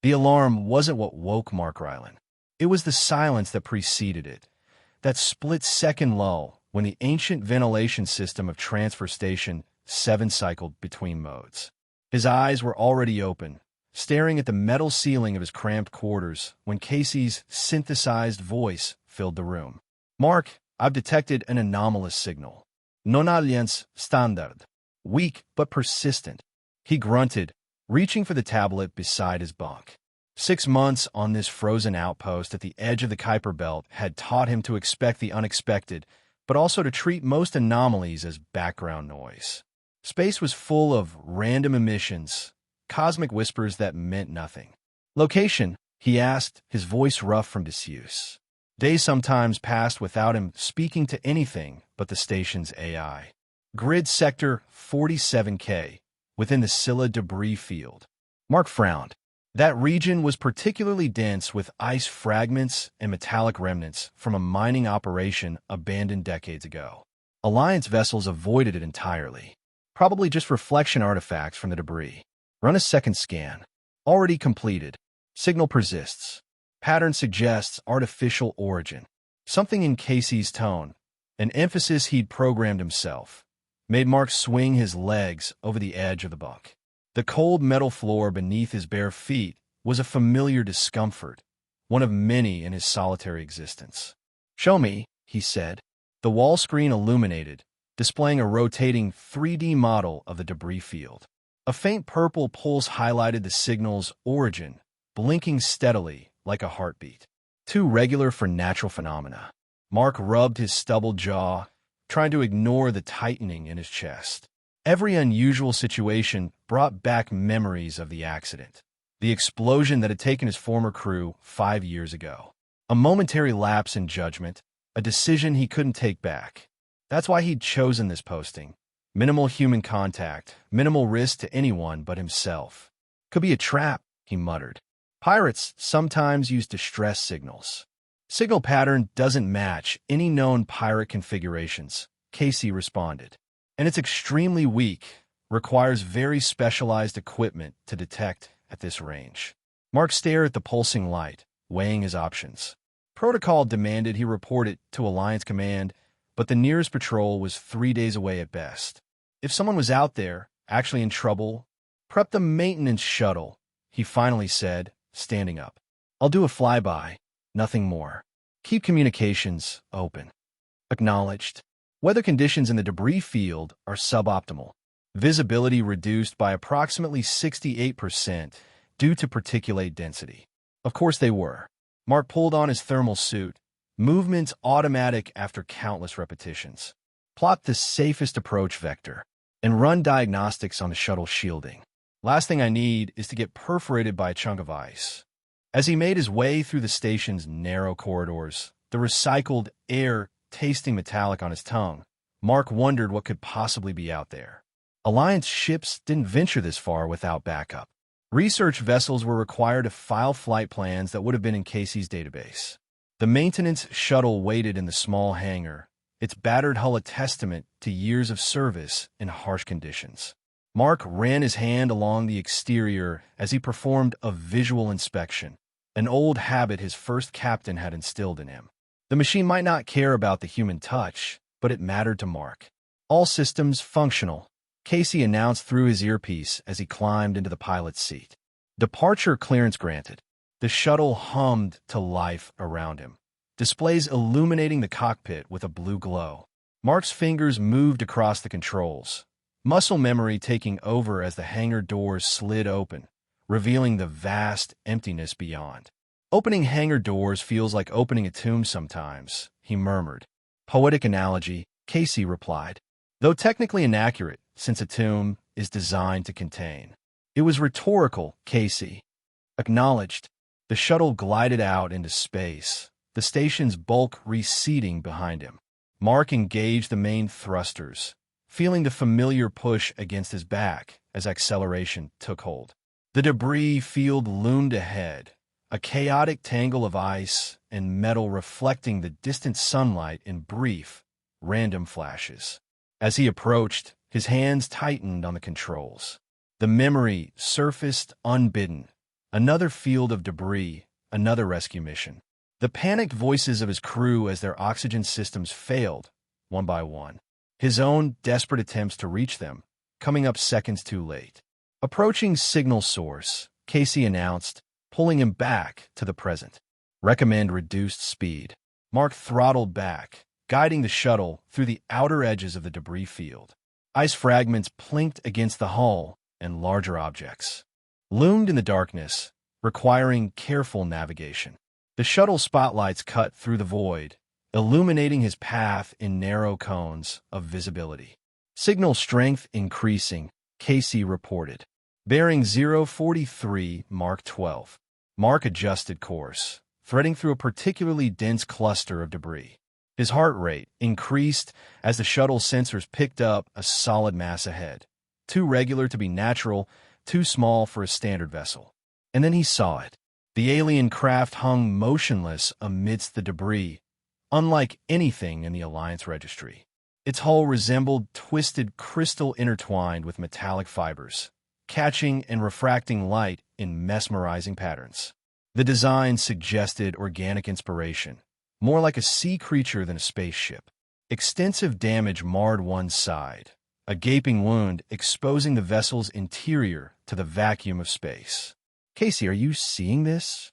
The alarm wasn't what woke Mark Ryland. It was the silence that preceded it, that split-second lull when the ancient ventilation system of Transfer Station 7 cycled between modes. His eyes were already open, staring at the metal ceiling of his cramped quarters when Casey's synthesized voice filled the room. "Mark, I've detected an anomalous signal. Non-alliance standard. Weak but persistent." He grunted, reaching for the tablet beside his bunk. 6 months on this frozen outpost at the edge of the Kuiper Belt had taught him to expect the unexpected, but also to treat most anomalies as background noise. Space was full of random emissions, cosmic whispers that meant nothing. "Location?" he asked, his voice rough from disuse. Days sometimes passed without him speaking to anything but the station's AI. "Grid Sector 47K, within the Scylla debris field." Mark frowned. That region was particularly dense with ice fragments and metallic remnants from a mining operation abandoned decades ago. Alliance vessels avoided it entirely. Probably just reflection artifacts from the debris. "Run a second scan." "Already completed." "Signal persists." "Pattern suggests artificial origin." Something in Casey's tone, an emphasis he'd programmed himself, made Mark swing his legs over the edge of the bunk. The cold metal floor beneath his bare feet was a familiar discomfort, one of many in his solitary existence. "Show me," he said. The wall screen illuminated, displaying a rotating 3D model of the debris field. A faint purple pulse highlighted the signal's origin, blinking steadily like a heartbeat. Too regular for natural phenomena. Mark rubbed his stubbled jaw, trying to ignore the tightening in his chest. Every unusual situation brought back memories of the accident, the explosion that had taken his former crew 5 years ago. A momentary lapse in judgment, a decision he couldn't take back. That's why he'd chosen this posting. Minimal human contact, minimal risk to anyone but himself. "Could be a trap," he muttered. "Pirates sometimes use distress signals." "Signal pattern doesn't match any known pirate configurations," Casey responded. "And it's extremely weak, requires very specialized equipment to detect at this range." Mark stared at the pulsing light, weighing his options. Protocol demanded he report it to Alliance Command, but the nearest patrol was 3 days away at best. If someone was out there, actually in trouble, "Prep the maintenance shuttle," he finally said, standing up. "I'll do a flyby, nothing more. Keep communications open." Acknowledged. Weather conditions in the debris field are suboptimal. Visibility reduced by approximately 68% due to particulate density. Of course they were. Mark pulled on his thermal suit, movements automatic after countless repetitions. "Plot the safest approach vector, and run diagnostics on the shuttle shielding. Last thing I need is to get perforated by a chunk of ice." As he made his way through the station's narrow corridors, the recycled air tasting metallic on his tongue, Mark wondered what could possibly be out there. Alliance ships didn't venture this far without backup. Research vessels were required to file flight plans that would have been in Casey's database. The maintenance shuttle waited in the small hangar, its battered hull a testament to years of service in harsh conditions. Mark ran his hand along the exterior as he performed a visual inspection, an old habit his first captain had instilled in him. The machine might not care about the human touch, but it mattered to Mark. "All systems functional," Casey announced through his earpiece as he climbed into the pilot's seat. "Departure clearance granted." The shuttle hummed to life around him, displays illuminating the cockpit with a blue glow. Mark's fingers moved across the controls, muscle memory taking over as the hangar doors slid open, revealing the vast emptiness beyond. "Opening hangar doors feels like opening a tomb sometimes," he murmured. "Poetic analogy," Casey replied, though technically inaccurate since a tomb is designed to contain. It was rhetorical, Casey acknowledged. The shuttle glided out into space, the station's bulk receding behind him. Mark engaged the main thrusters, feeling the familiar push against his back as acceleration took hold. The debris field loomed ahead, a chaotic tangle of ice and metal reflecting the distant sunlight in brief, random flashes. As he approached, his hands tightened on the controls. The memory surfaced unbidden, Another field of debris, another rescue mission. The panicked voices of his crew as their oxygen systems failed, one by one. His own desperate attempts to reach them, coming up seconds too late. Approaching signal source, Casey announced, pulling him back to the present. Recommend reduced speed. Mark throttled back, guiding the shuttle through the outer edges of the debris field. Ice fragments plinked against the hull, and larger objects loomed in the darkness, requiring careful navigation. The shuttle spotlights cut through the void, illuminating his path in narrow cones of visibility. Signal strength increasing, Casey reported. Bearing 043, Mark 12. Mark adjusted course, threading through a particularly dense cluster of debris. His heart rate increased as the shuttle sensors picked up a solid mass ahead. Too regular to be natural, too small for a standard vessel. And then he saw it. The alien craft hung motionless amidst the debris, unlike anything in the Alliance registry. Its hull resembled twisted crystal intertwined with metallic fibers, catching and refracting light in mesmerizing patterns. The design suggested organic inspiration, more like a sea creature than a spaceship. Extensive damage marred one side, a gaping wound exposing the vessel's interior to the vacuum of space. Casey, are you seeing this?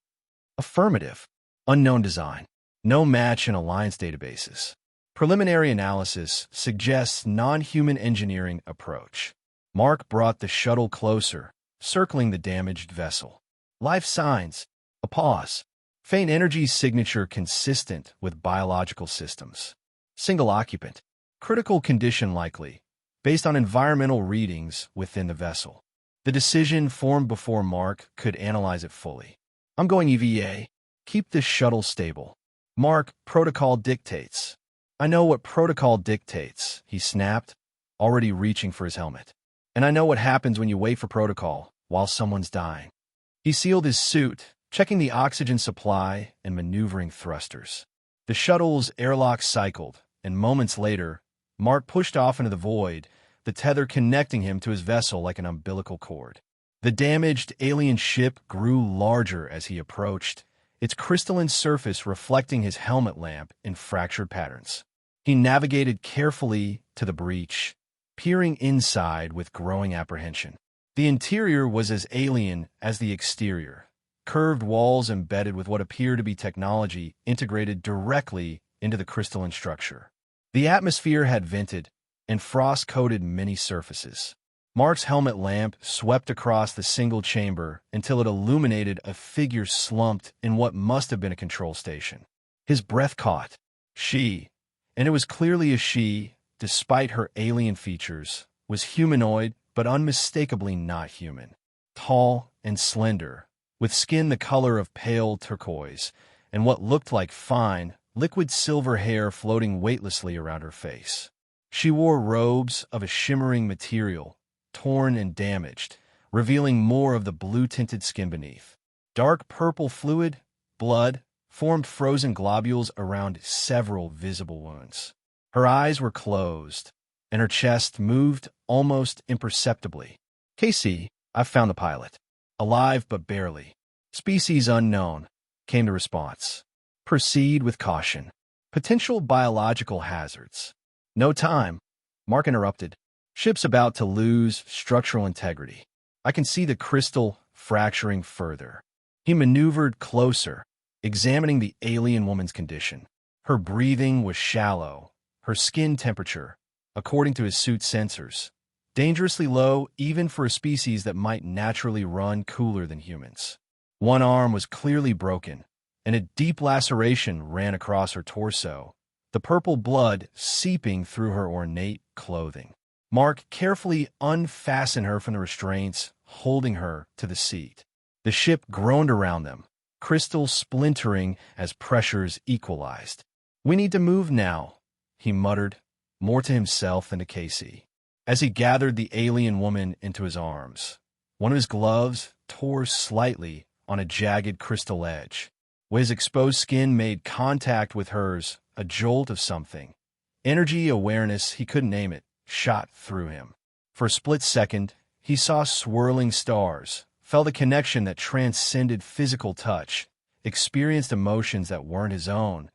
Affirmative. Unknown design. No match in Alliance databases. Preliminary analysis suggests non-human engineering approach. Mark brought the shuttle closer, circling the damaged vessel. Life signs. A pause. Faint energy signature consistent with biological systems. Single occupant. Critical condition likely, based on environmental readings within the vessel. The decision formed before Mark could analyze it fully. I'm going EVA. Keep this shuttle stable. Mark, protocol dictates. I know what protocol dictates, he snapped, already reaching for his helmet. And I know what happens when you wait for protocol while someone's dying. He sealed his suit, checking the oxygen supply and maneuvering thrusters. The shuttle's airlock cycled, and moments later, Mark pushed off into the void, the tether connecting him to his vessel like an umbilical cord. The damaged alien ship grew larger as he approached, its crystalline surface reflecting his helmet lamp in fractured patterns. He navigated carefully to the breach, peering inside with growing apprehension. The interior was as alien as the exterior. Curved walls embedded with what appeared to be technology integrated directly into the crystalline structure. The atmosphere had vented, and frost coated many surfaces. Mark's helmet lamp swept across the single chamber until it illuminated a figure slumped in what must have been a control station. His breath caught. She, and it was clearly a she, despite her alien features, was humanoid but unmistakably not human. Tall and slender, with skin the color of pale turquoise, and what looked like fine, liquid silver hair floating weightlessly around her face. She wore robes of a shimmering material, torn and damaged, revealing more of the blue-tinted skin beneath. Dark purple fluid, blood, formed frozen globules around several visible wounds. Her eyes were closed, and her chest moved almost imperceptibly. Casey, I've found the pilot. Alive but barely. Species unknown, came the response. Proceed with caution. Potential biological hazards. No time, Mark interrupted. Ship's about to lose structural integrity. I can see the crystal fracturing further. He maneuvered closer, examining the alien woman's condition. Her breathing was shallow, her skin temperature, according to his suit's sensors, dangerously low even for a species that might naturally run cooler than humans. One arm was clearly broken, and a deep laceration ran across her torso, the purple blood seeping through her ornate clothing. Mark carefully unfastened her from the restraints, holding her to the seat. The ship groaned around them, crystal splintering as pressures equalized. We need to move now, he muttered, more to himself than to Casey. As he gathered the alien woman into his arms, one of his gloves tore slightly on a jagged crystal edge. When his exposed skin made contact with hers, a jolt of something, energy, awareness, he couldn't name it, shot through him. For a split second, he saw swirling stars, felt a connection that transcended physical touch, experienced emotions that weren't his own: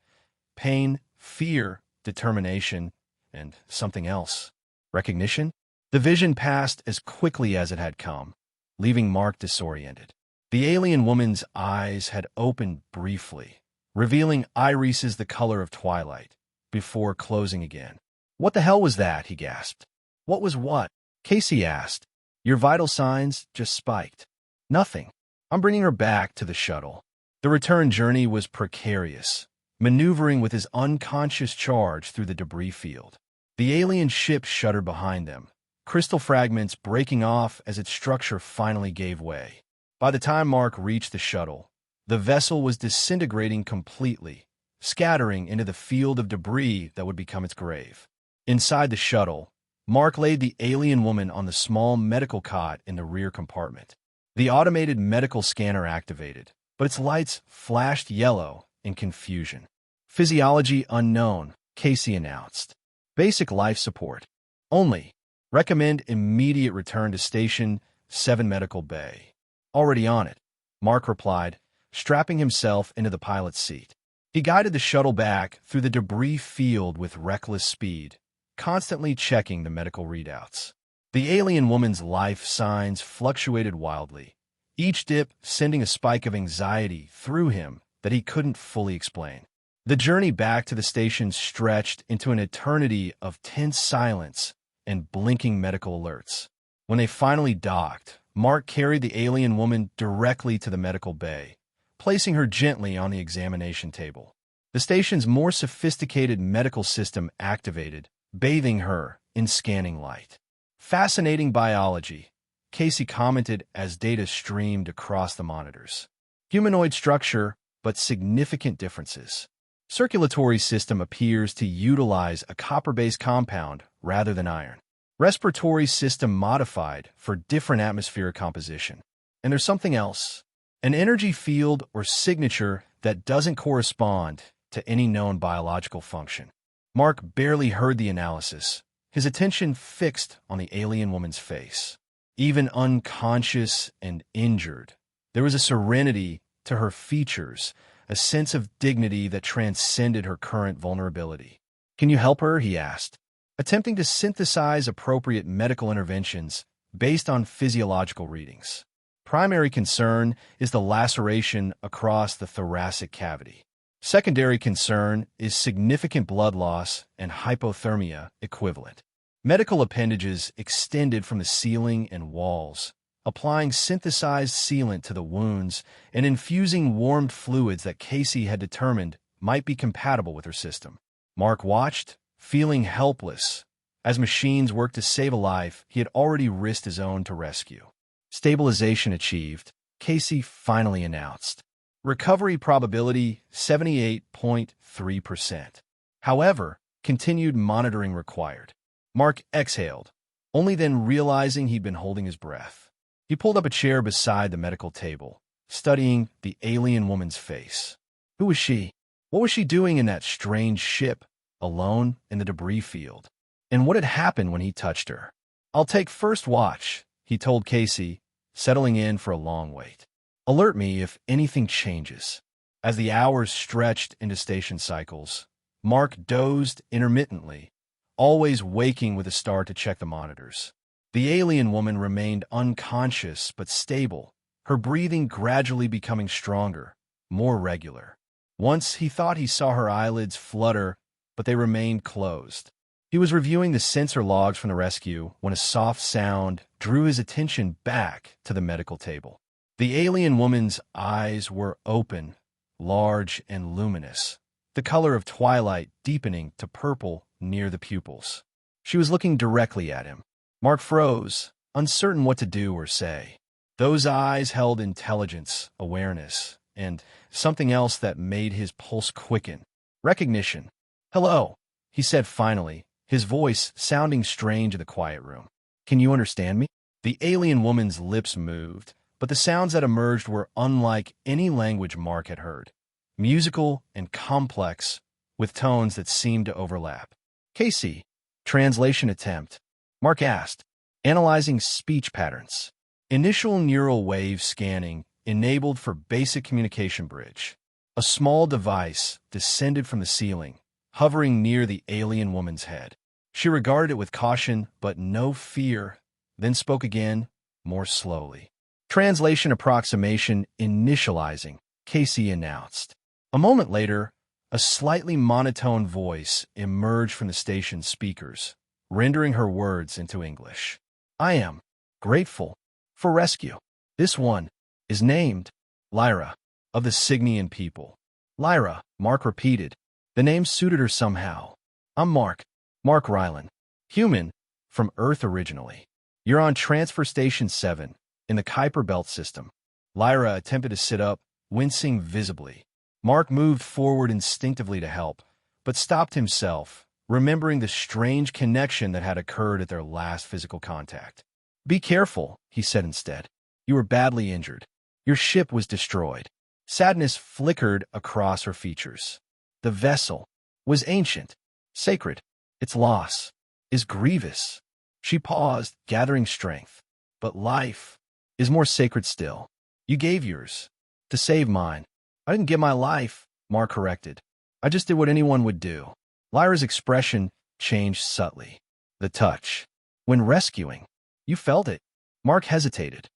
pain, fear, determination, and something else. Recognition? The vision passed as quickly as it had come, leaving Mark disoriented. The alien woman's eyes had opened briefly, revealing irises the color of twilight, before closing again. "What the hell was that?" he gasped. "What was what?" Casey asked. "Your vital signs just spiked." "Nothing. I'm bringing her back to the shuttle." The return journey was precarious, maneuvering with his unconscious charge through the debris field. The alien ship shuddered behind them, crystal fragments breaking off as its structure finally gave way. By the time Mark reached the shuttle, the vessel was disintegrating completely, scattering into the field of debris that would become its grave. Inside the shuttle, Mark laid the alien woman on the small medical cot in the rear compartment. The automated medical scanner activated, but its lights flashed yellow in confusion. "Physiology unknown," Casey announced. "Basic life support. Only. Recommend immediate return to Station 7 Medical Bay." "Already on it," Mark replied, strapping himself into the pilot's seat. He guided the shuttle back through the debris field with reckless speed, constantly checking the medical readouts. The alien woman's life signs fluctuated wildly, each dip sending a spike of anxiety through him that he couldn't fully explain. The journey back to the station stretched into an eternity of tense silence and blinking medical alerts. When they finally docked, Mark carried the alien woman directly to the medical bay, placing her gently on the examination table. The station's more sophisticated medical system activated, bathing her in scanning light. "Fascinating biology," Casey commented as data streamed across the monitors. "Humanoid structure, but significant differences. Circulatory system appears to utilize a copper-based compound rather than iron. Respiratory system modified for different atmospheric composition. And there's something else. An energy field or signature that doesn't correspond to any known biological function." Mark barely heard the analysis, his attention fixed on the alien woman's face. Even unconscious and injured, there was a serenity to her features, a sense of dignity that transcended her current vulnerability. "Can you help her?" he asked, attempting to synthesize appropriate medical interventions based on physiological readings. Primary concern is the laceration across the thoracic cavity. Secondary concern is significant blood loss and hypothermia equivalent. Medical appendages extended from the ceiling and walls, applying synthesized sealant to the wounds and infusing warmed fluids that Casey had determined might be compatible with her system. Mark watched, feeling helpless. As machines worked to save a life he had already risked his own to rescue. "Stabilization achieved," Casey finally announced. "Recovery probability 78.3%. However, continued monitoring required." Mark exhaled, only then realizing he'd been holding his breath. He pulled up a chair beside the medical table, studying the alien woman's face. Who was she? What was she doing in that strange ship, alone in the debris field? And what had happened when he touched her? "I'll take first watch," he told Casey, settling in for a long wait. "Alert me if anything changes." As the hours stretched into station cycles, Mark dozed intermittently, always waking with a start to check the monitors. The alien woman remained unconscious but stable, her breathing gradually becoming stronger, more regular. Once he thought he saw her eyelids flutter, but they remained closed. He was reviewing the sensor logs from the rescue when a soft sound drew his attention back to the medical table. The alien woman's eyes were open, large and luminous, the color of twilight deepening to purple near the pupils. She was looking directly at him. Mark froze, uncertain what to do or say. Those eyes held intelligence, awareness, and something else that made his pulse quicken. Recognition. "Hello," he said finally, his voice sounding strange in the quiet room. "Can you understand me?" The alien woman's lips moved, but the sounds that emerged were unlike any language Mark had heard. Musical and complex, with tones that seemed to overlap. "Casey," translation attempt, Mark asked, analyzing speech patterns. Initial neural wave scanning enabled for basic communication bridge. A small device descended from the ceiling, hovering near the alien woman's head. She regarded it with caution, but no fear, then spoke again, more slowly. Translation approximation initializing, Casey announced. A moment later, a slightly monotone voice emerged from the station's speakers, rendering her words into English. I am grateful for rescue. This one is named Lyra, of the Cygnian people. Lyra, Mark repeated. The name suited her somehow. I'm Mark Rylan. Human, from Earth originally. You're on Transfer Station 7, in the Kuiper Belt system. Lyra attempted to sit up, wincing visibly. Mark moved forward instinctively to help, but stopped himself, remembering the strange connection that had occurred at their last physical contact. Be careful, he said instead. You were badly injured. Your ship was destroyed. Sadness flickered across her features. The vessel was ancient, sacred. Its loss is grievous. She paused, gathering strength. But life is more sacred still. You gave yours to save mine. I didn't give my life, Mark corrected. I just did what anyone would do. Lyra's expression changed subtly. The touch. When rescuing, you felt it. Mark hesitated.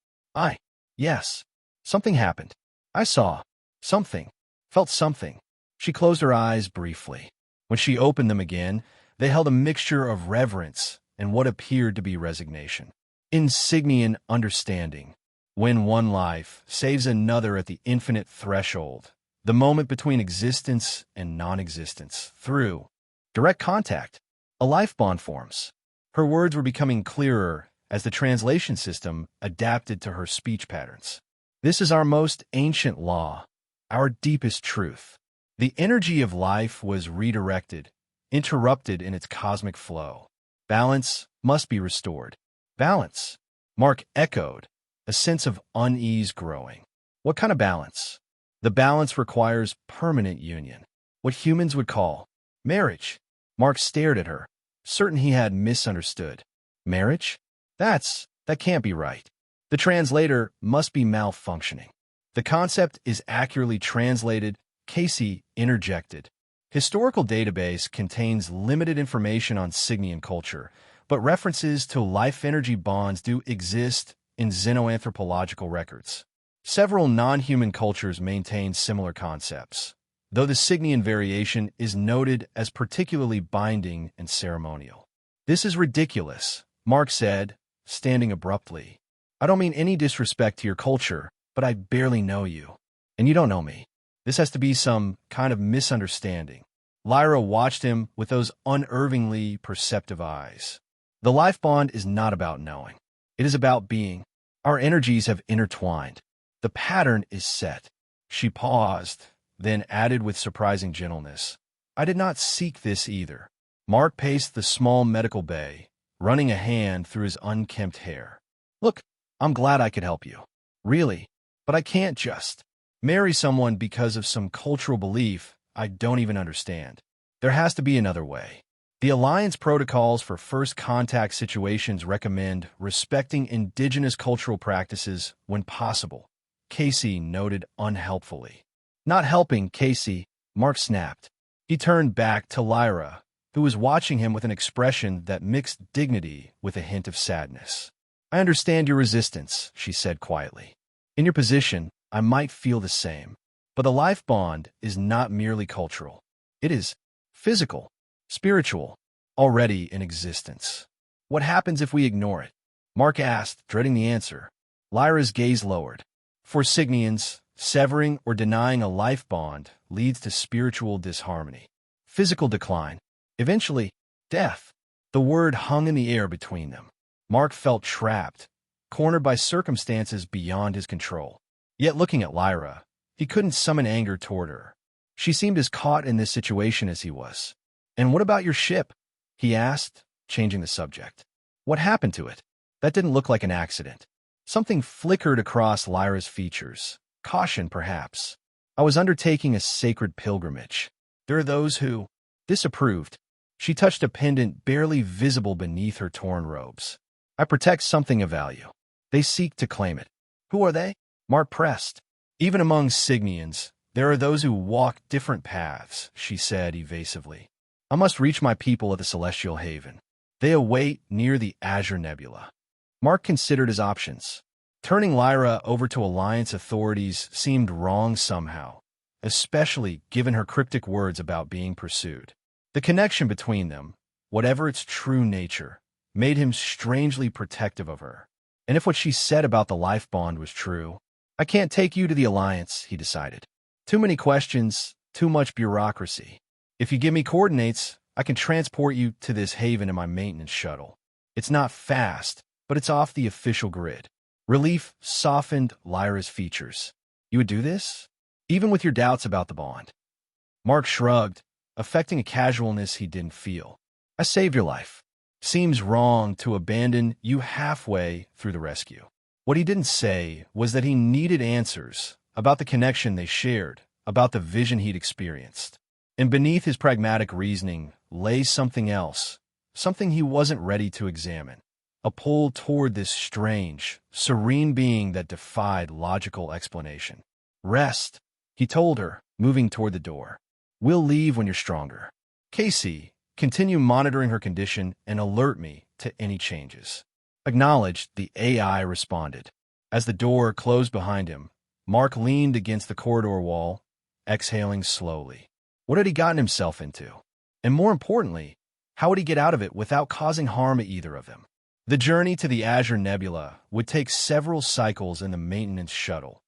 Yes. Something happened. I saw something, felt something. She closed her eyes briefly. When she opened them again, they held a mixture of reverence and what appeared to be resignation. Insignian understanding. When one life saves another at the infinite threshold, the moment between existence and non-existence, through direct contact, a life bond forms. Her words were becoming clearer as the translation system adapted to her speech patterns. This is our most ancient law, our deepest truth. The energy of life was redirected, interrupted in its cosmic flow. Balance must be restored. Balance, Mark echoed, a sense of unease growing. What kind of balance? The balance requires permanent union, what humans would call marriage. Mark stared at her, certain he had misunderstood. Marriage? That can't be right. The translator must be malfunctioning. The concept is accurately translated, Casey interjected. Historical database contains limited information on Cygnian culture, but references to life energy bonds do exist in xenoanthropological records. Several non-human cultures maintain similar concepts, though the Cygnian variation is noted as particularly binding and ceremonial. This is ridiculous, Mark said, standing abruptly. I don't mean any disrespect to your culture, but I barely know you. And you don't know me. This has to be some kind of misunderstanding. Lyra watched him with those unervingly perceptive eyes. The life bond is not about knowing. It is about being. Our energies have intertwined. The pattern is set. She paused, then added with surprising gentleness. I did not seek this either. Mark paced the small medical bay, running a hand through his unkempt hair. Look, I'm glad I could help you. Really. But I can't just marry someone because of some cultural belief I don't even understand. There has to be another way. The Alliance protocols for first contact situations recommend respecting indigenous cultural practices when possible, Casey noted unhelpfully. Not helping, Casey, Mark snapped. He turned back to Lyra, who was watching him with an expression that mixed dignity with a hint of sadness. I understand your resistance, she said quietly. In your position, I might feel the same. But the life bond is not merely cultural. It is physical, spiritual, already in existence. What happens if we ignore it? Mark asked, dreading the answer. Lyra's gaze lowered. For Cygnians, severing or denying a life bond leads to spiritual disharmony, physical decline, eventually, death. The word hung in the air between them. Mark felt trapped, cornered by circumstances beyond his control. Yet looking at Lyra, he couldn't summon anger toward her. She seemed as caught in this situation as he was. And what about your ship? He asked, changing the subject. What happened to it? That didn't look like an accident. Something flickered across Lyra's features. Caution, perhaps. I was undertaking a sacred pilgrimage. There are those who disapproved. She touched a pendant barely visible beneath her torn robes. I protect something of value. They seek to claim it. Who are they? Mark pressed. Even among Signians, there are those who walk different paths, she said evasively. I must reach my people at the Celestial Haven. They await near the Azure Nebula. Mark considered his options. Turning Lyra over to Alliance authorities seemed wrong somehow, especially given her cryptic words about being pursued. The connection between them, whatever its true nature, made him strangely protective of her. And if what she said about the life bond was true, I can't take you to the Alliance, he decided. Too many questions, too much bureaucracy. If you give me coordinates, I can transport you to this haven in my maintenance shuttle. It's not fast, but it's off the official grid. Relief softened Lyra's features. You would do this? Even with your doubts about the bond? Mark shrugged, affecting a casualness he didn't feel. I saved your life. Seems wrong to abandon you halfway through the rescue. What he didn't say was that he needed answers about the connection they shared, about the vision he'd experienced. And beneath his pragmatic reasoning lay something else, something he wasn't ready to examine. A pull toward this strange, serene being that defied logical explanation. Rest, he told her, moving toward the door. We'll leave when you're stronger. Casey, continue monitoring her condition and alert me to any changes. Acknowledged, the AI responded. As the door closed behind him, Mark leaned against the corridor wall, exhaling slowly. What had he gotten himself into? And more importantly, how would he get out of it without causing harm to either of them? The journey to the Azure Nebula would take several cycles in the maintenance shuttle.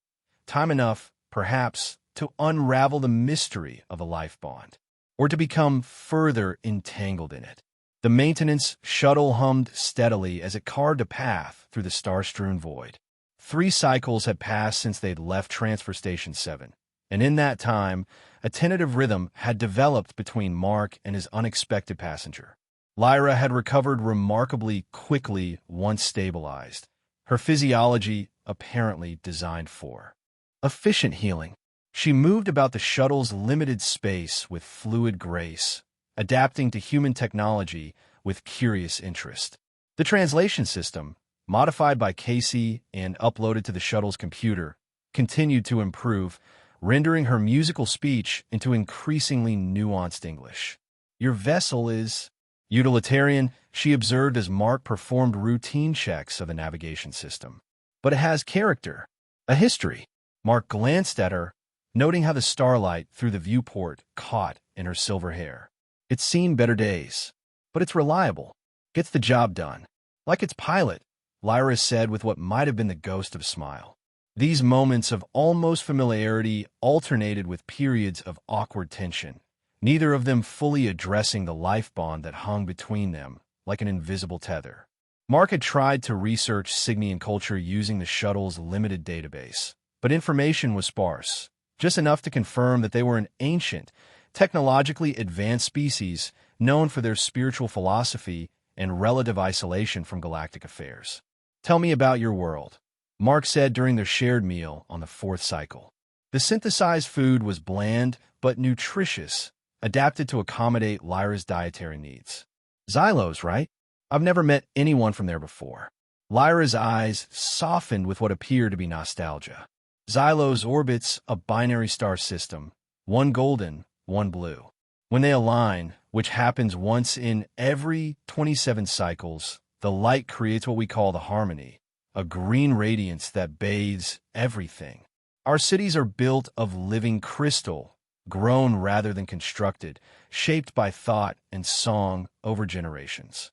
Time enough, perhaps, to unravel the mystery of a life bond, or to become further entangled in it. The maintenance shuttle hummed steadily as it carved a path through the star-strewn void. 3 cycles had passed since they'd left Transfer Station 7, and in that time, a tentative rhythm had developed between Mark and his unexpected passenger. Lyra had recovered remarkably quickly once stabilized, her physiology apparently designed for efficient healing. She moved about the shuttle's limited space with fluid grace, adapting to human technology with curious interest. The translation system, modified by Casey and uploaded to the shuttle's computer, continued to improve, rendering her musical speech into increasingly nuanced English. Your vessel is utilitarian, she observed as Mark performed routine checks of the navigation system. But it has character, a history. Mark glanced at her, noting how the starlight through the viewport caught in her silver hair. It's seen better days, but it's reliable. Gets the job done. Like its pilot, Lyra said with what might have been the ghost of a smile. These moments of almost familiarity alternated with periods of awkward tension, neither of them fully addressing the life bond that hung between them like an invisible tether. Mark had tried to research Signian culture using the shuttle's limited database, but information was sparse, just enough to confirm that they were an ancient, technologically advanced species known for their spiritual philosophy and relative isolation from galactic affairs. Tell me about your world, Mark said during their shared meal on the 4th cycle. The synthesized food was bland but nutritious, adapted to accommodate Lyra's dietary needs. Xylos, right? I've never met anyone from there before. Lyra's eyes softened with what appeared to be nostalgia. Xylos orbits a binary star system, one golden, one blue. When they align, which happens once in every 27 cycles, the light creates what we call the harmony, a green radiance that bathes everything. Our cities are built of living crystal, grown rather than constructed, shaped by thought and song over generations.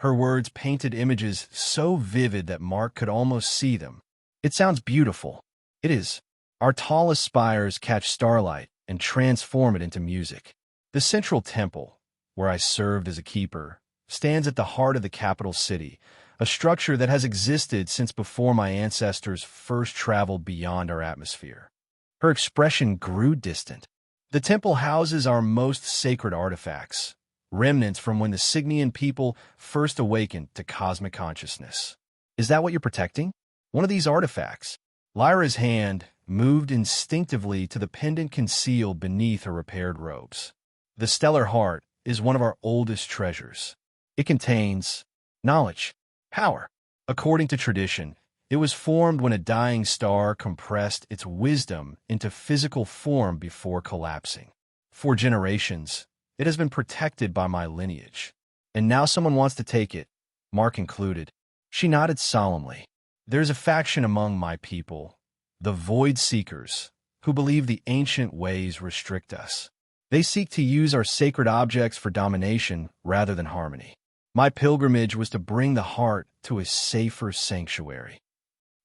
Her words painted images so vivid that Mark could almost see them. It sounds beautiful. It is. Our tallest spires catch starlight and transform it into music. The central temple, where I served as a keeper, stands at the heart of the capital city, a structure that has existed since before my ancestors first traveled beyond our atmosphere. Her expression grew distant. The temple houses our most sacred artifacts, remnants from when the Signian people first awakened to cosmic consciousness. Is that what you're protecting? One of these artifacts? Lyra's hand moved instinctively to the pendant concealed beneath her repaired robes. The stellar heart is one of our oldest treasures. It contains knowledge, power. According to tradition, It was formed when a dying star compressed its wisdom into physical form before collapsing. For generations, it has been protected by my lineage. And now someone wants to take it, Mark included. She nodded solemnly. There's a faction among my people, the Void Seekers, who believe the ancient ways restrict us. They seek to use our sacred objects for domination rather than harmony. My pilgrimage was to bring the heart to a safer sanctuary.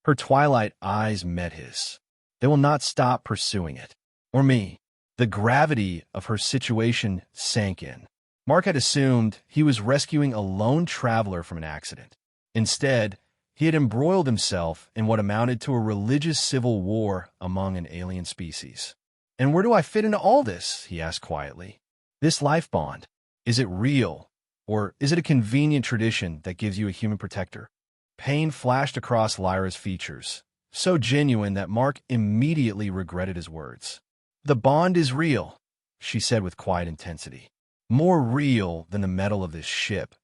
Her twilight eyes met his. They will not stop pursuing it. Or me. The gravity of her situation sank in. Mark had assumed he was rescuing a lone traveler from an accident. Instead, he had embroiled himself in what amounted to a religious civil war among an alien species. And where do I fit into all this? He asked quietly. This life bond, is it real? Or is it a convenient tradition that gives you a human protector? Pain flashed across Lyra's features, so genuine that Mark immediately regretted his words. The bond is real, she said with quiet intensity. More real than the metal of this ship,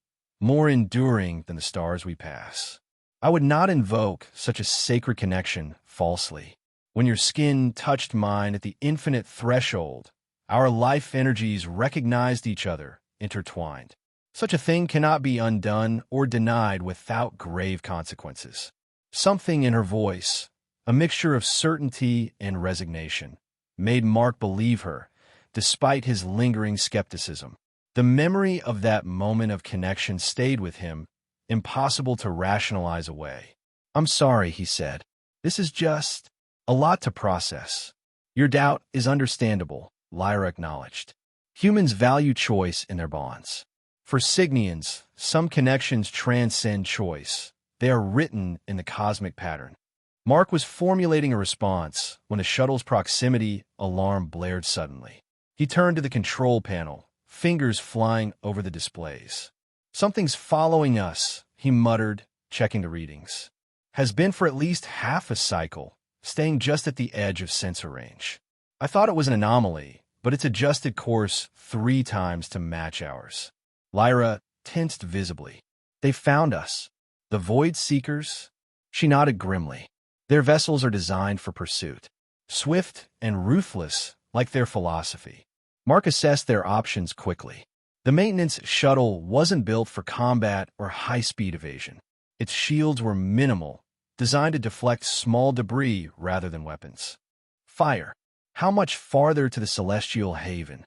more enduring than the stars we pass. I would not invoke such a sacred connection falsely. When your skin touched mine at the infinite threshold, our life energies recognized each other, intertwined. Such a thing cannot be undone or denied without grave consequences. Something in her voice, a mixture of certainty and resignation, made Mark believe her, despite his lingering skepticism. The memory of that moment of connection stayed with him, impossible to rationalize away. I'm sorry, he said. This is just a lot to process. Your doubt is understandable, Lyra acknowledged. Humans value choice in their bonds. For Cygnians, some connections transcend choice. They are written in the cosmic pattern. Mark was formulating a response when the shuttle's proximity alarm blared suddenly. He turned to the control panel, fingers flying over the displays. Something's following us, he muttered, checking the readings. Has been for at least half a cycle, staying just at the edge of sensor range. I thought it was an anomaly, but it's adjusted course 3 times to match ours. Lyra tensed visibly. They found us. The Void Seekers? She nodded grimly. Their vessels are designed for pursuit. Swift and ruthless, like their philosophy. Mark assessed their options quickly. The maintenance shuttle wasn't built for combat or high-speed evasion. Its shields were minimal, designed to deflect small debris rather than weapons. Fire. How much farther to the celestial haven?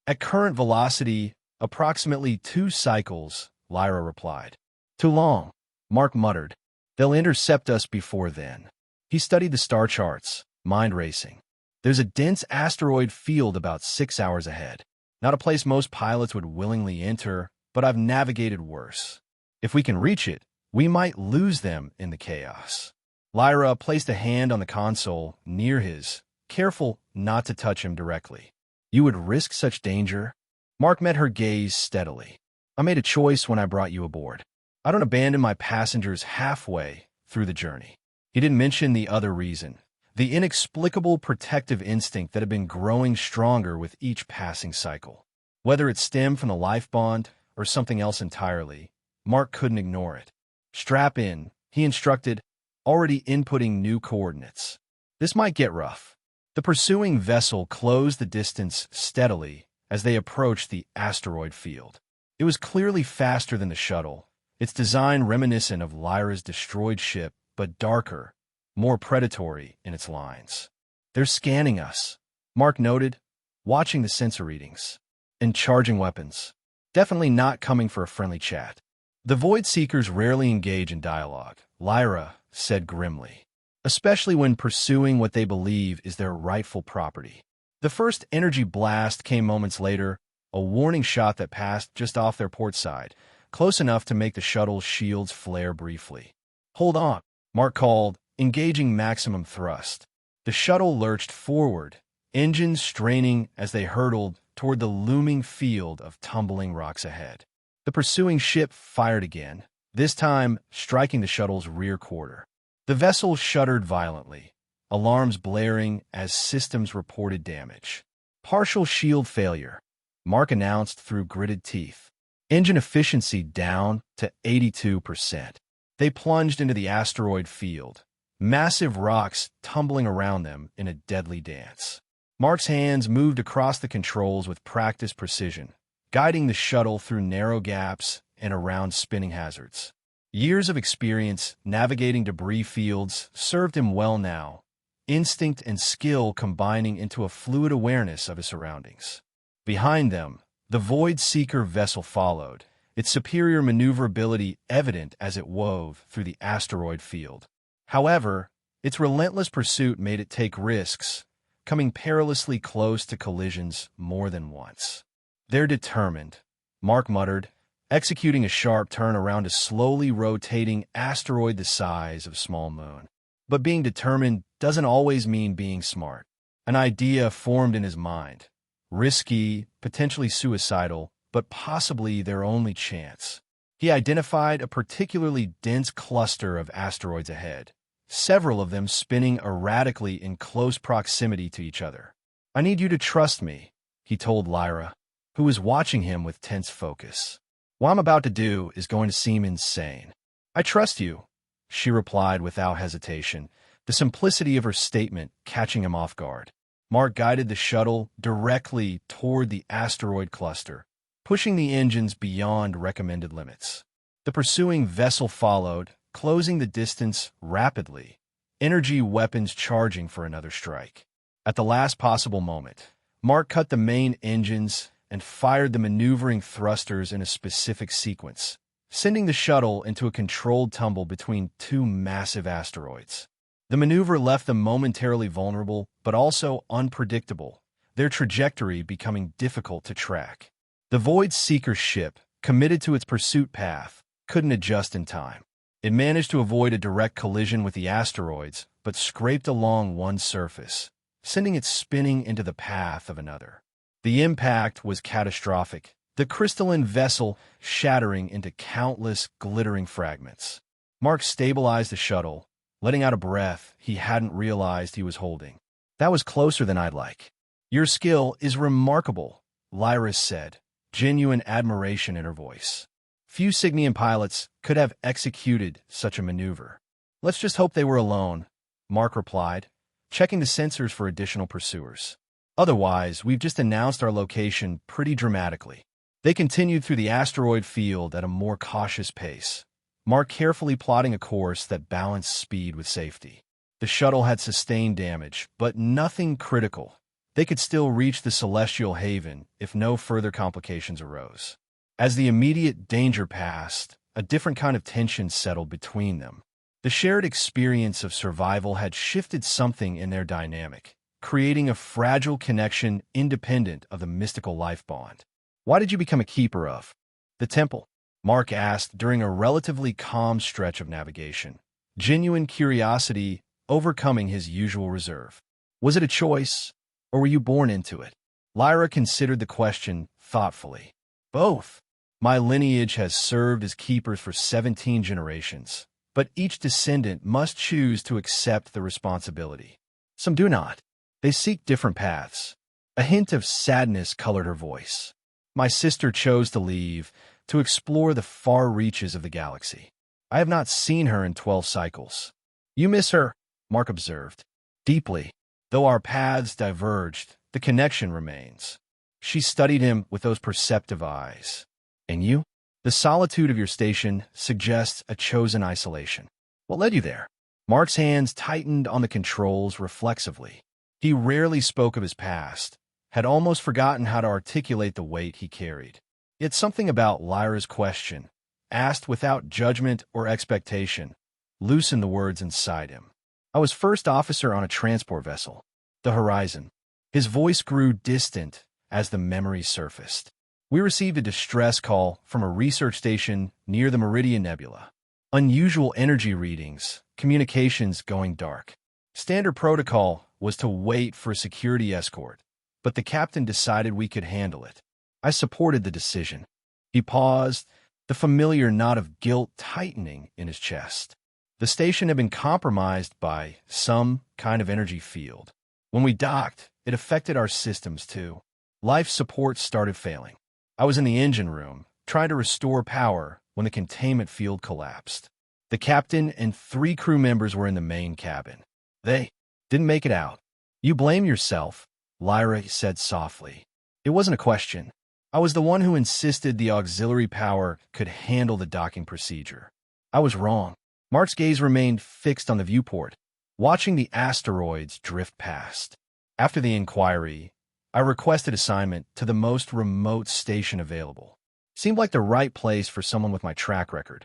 At current velocity, approximately 2 cycles, Lyra replied. Too long, Mark muttered. They'll intercept us before then. He studied the star charts, mind racing. There's a dense asteroid field about 6 hours ahead. Not a place most pilots would willingly enter, but I've navigated worse. If we can reach it, we might lose them in the chaos. Lyra placed a hand on the console near his, careful not to touch him directly. You would risk such danger? Mark met her gaze steadily. I made a choice when I brought you aboard. I don't abandon my passengers halfway through the journey. He didn't mention the other reason, the inexplicable protective instinct that had been growing stronger with each passing cycle. Whether it stemmed from the life bond or something else entirely, Mark couldn't ignore it. Strap in, he instructed, already inputting new coordinates. This might get rough. The pursuing vessel closed the distance steadily as they approached the asteroid field. It was clearly faster than the shuttle, its design reminiscent of Lyra's destroyed ship, but darker, more predatory in its lines. They're scanning us, Mark noted, watching the sensor readings. And charging weapons. Definitely not coming for a friendly chat. The Void Seekers rarely engage in dialogue, Lyra said grimly, especially when pursuing what they believe is their rightful property. The first energy blast came moments later, a warning shot that passed just off their port side, close enough to make the shuttle's shields flare briefly. Hold on, Mark called, engaging maximum thrust. The shuttle lurched forward, engines straining as they hurtled toward the looming field of tumbling rocks ahead. The pursuing ship fired again, this time striking the shuttle's rear quarter. The vessel shuddered violently, alarms blaring as systems reported damage. Partial shield failure, Mark announced through gritted teeth. Engine efficiency down to 82%. They plunged into the asteroid field, massive rocks tumbling around them in a deadly dance. Mark's hands moved across the controls with practiced precision, guiding the shuttle through narrow gaps and around spinning hazards. Years of experience navigating debris fields served him well now, instinct and skill combining into a fluid awareness of his surroundings. Behind them, the Void Seeker vessel followed, its superior maneuverability evident as it wove through the asteroid field. However, its relentless pursuit made it take risks, coming perilously close to collisions more than once. "They're determined," Mark muttered, executing a sharp turn around a slowly rotating asteroid the size of a small moon. But being determined doesn't always mean being smart. An idea formed in his mind. Risky, potentially suicidal, but possibly their only chance. He identified a particularly dense cluster of asteroids ahead, several of them spinning erratically in close proximity to each other. "I need you to trust me," he told Lyra, who was watching him with tense focus. "What I'm about to do is going to seem insane." "I trust you," she replied without hesitation, the simplicity of her statement catching him off guard. Mark guided the shuttle directly toward the asteroid cluster, pushing the engines beyond recommended limits. The pursuing vessel followed, closing the distance rapidly, energy weapons charging for another strike. At the last possible moment, Mark cut the main engines and fired the maneuvering thrusters in a specific sequence, sending the shuttle into a controlled tumble between two massive asteroids. The maneuver left them momentarily vulnerable, but also unpredictable, their trajectory becoming difficult to track. The Void Seeker ship, committed to its pursuit path, couldn't adjust in time. It managed to avoid a direct collision with the asteroids, but scraped along one surface, sending it spinning into the path of another. The impact was catastrophic, the crystalline vessel shattering into countless glittering fragments. Mark stabilized the shuttle, letting out a breath he hadn't realized he was holding. "That was closer than I'd like." "Your skill is remarkable," Lyra said, genuine admiration in her voice. Few Cygnian pilots could have executed such a maneuver. "Let's just hope they were alone," Mark replied, checking the sensors for additional pursuers. "Otherwise, we've just announced our location pretty dramatically." They continued through the asteroid field at a more cautious pace, Mark carefully plotting a course that balanced speed with safety. The shuttle had sustained damage, but nothing critical. They could still reach the celestial haven if no further complications arose. As the immediate danger passed, a different kind of tension settled between them. The shared experience of survival had shifted something in their dynamic, creating a fragile connection independent of the mystical life bond. "Why did you become a keeper of the temple?" Mark asked during a relatively calm stretch of navigation, genuine curiosity overcoming his usual reserve. "Was it a choice, or were you born into it?" Lyra considered the question thoughtfully. "Both. My lineage has served as keepers for 17 generations, but each descendant must choose to accept the responsibility. Some do not. They seek different paths." A hint of sadness colored her voice. "My sister chose to leave, to explore the far reaches of the galaxy. I have not seen her in 12 cycles." "You miss her," Mark observed. "Deeply. Though our paths diverged, the connection remains." She studied him with those perceptive eyes. "And you? The solitude of your station suggests a chosen isolation. What led you there?" Mark's hands tightened on the controls reflexively. He rarely spoke of his past, had almost forgotten how to articulate the weight he carried. Yet something about Lyra's question, asked without judgment or expectation, loosened the words inside him. "I was first officer on a transport vessel, the Horizon." His voice grew distant as the memory surfaced. "We received a distress call from a research station near the Meridian Nebula. Unusual energy readings, communications going dark. Standard protocol was to wait for a security escort, but the captain decided we could handle it. I supported the decision." He paused, the familiar knot of guilt tightening in his chest. The station had been compromised by some kind of energy field. When we docked, it affected our systems too. Life support started failing. I was in the engine room, trying to restore power when the containment field collapsed. The captain and 3 crew members were in the main cabin. They didn't make it out. You blame yourself, Lyra said softly. It wasn't a question. I was the one who insisted the auxiliary power could handle the docking procedure. I was wrong. Mark's gaze remained fixed on the viewport, watching the asteroids drift past. After the inquiry, I requested assignment to the most remote station available. Seemed like the right place for someone with my track record.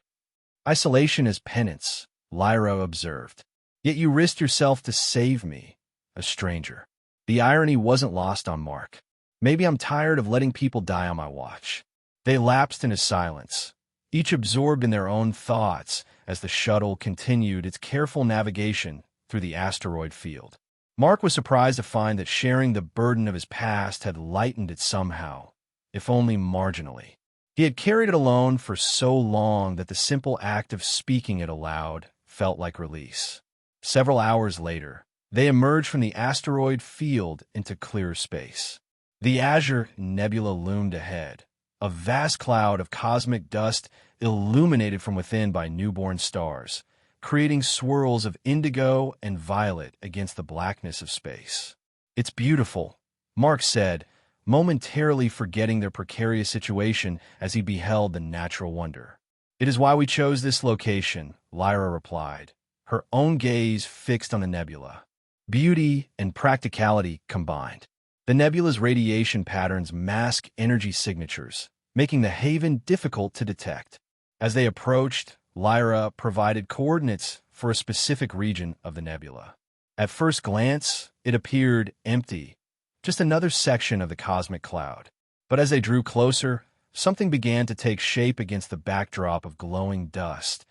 Isolation is penance, Lyra observed. Yet you risked yourself to save me, a stranger. The irony wasn't lost on Mark. Maybe I'm tired of letting people die on my watch. They lapsed into silence, each absorbed in their own thoughts as the shuttle continued its careful navigation through the asteroid field. Mark was surprised to find that sharing the burden of his past had lightened it somehow, if only marginally. He had carried it alone for so long that the simple act of speaking it aloud felt like release. Several hours later, they emerged from the asteroid field into clearer space. The Azure Nebula loomed ahead, a vast cloud of cosmic dust illuminated from within by newborn stars, creating swirls of indigo and violet against the blackness of space. It's beautiful, Mark said, momentarily forgetting their precarious situation as he beheld the natural wonder. It is why we chose this location, Lyra replied, her own gaze fixed on the nebula. Beauty and practicality combined. The nebula's radiation patterns mask energy signatures, making the haven difficult to detect. As they approached, Lyra provided coordinates for a specific region of the nebula. At first glance, it appeared empty, just another section of the cosmic cloud. But as they drew closer, something began to take shape against the backdrop of glowing dust,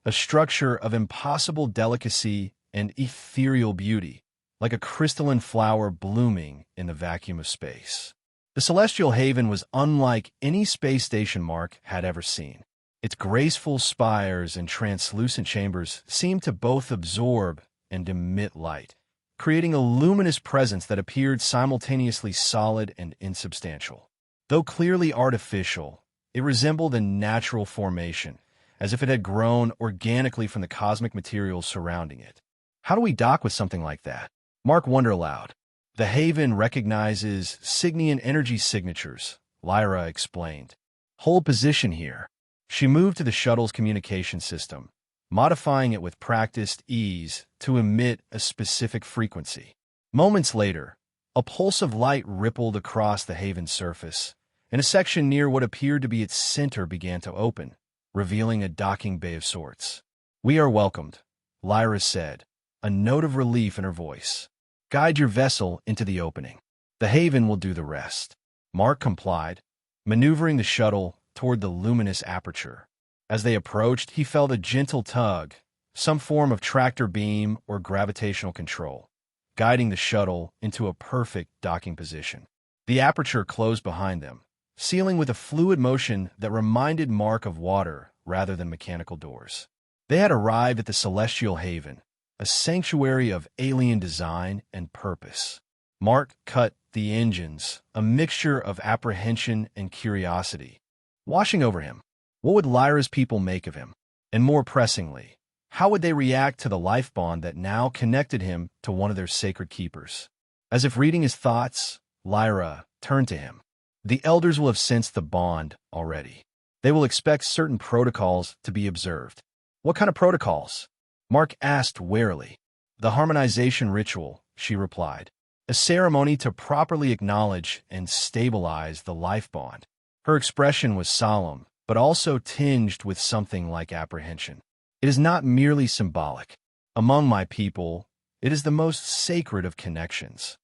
a structure of impossible delicacy and ethereal beauty, like a crystalline flower blooming in the vacuum of space. The celestial haven was unlike any space station Mark had ever seen. Its graceful spires and translucent chambers seemed to both absorb and emit light, creating a luminous presence that appeared simultaneously solid and insubstantial. Though clearly artificial, it resembled a natural formation, as if it had grown organically from the cosmic materials surrounding it. How do we dock with something like that? Mark wondered aloud. The haven recognizes Cygnian energy signatures, Lyra explained. Hold position here. She moved to the shuttle's communication system, modifying it with practiced ease to emit a specific frequency. Moments later, a pulse of light rippled across the haven's surface, and a section near what appeared to be its center began to open, revealing a docking bay of sorts. We are welcomed, Lyra said, a note of relief in her voice. Guide your vessel into the opening. The haven will do the rest. Mark complied, maneuvering the shuttle toward the luminous aperture. As they approached, he felt a gentle tug, some form of tractor beam or gravitational control, guiding the shuttle into a perfect docking position. The aperture closed behind them, sealing with a fluid motion that reminded Mark of water rather than mechanical doors. They had arrived at the celestial haven, a sanctuary of alien design and purpose. Mark cut the engines, a mixture of apprehension and curiosity, washing over him. What would Lyra's people make of him? And more pressingly, how would they react to the life bond that now connected him to one of their sacred keepers? As if reading his thoughts, Lyra turned to him. The elders will have sensed the bond already. They will expect certain protocols to be observed. What kind of protocols? Mark asked warily. The harmonization ritual, she replied. A ceremony to properly acknowledge and stabilize the life bond. Her expression was solemn, but also tinged with something like apprehension. It is not merely symbolic. Among my people, it is the most sacred of connections.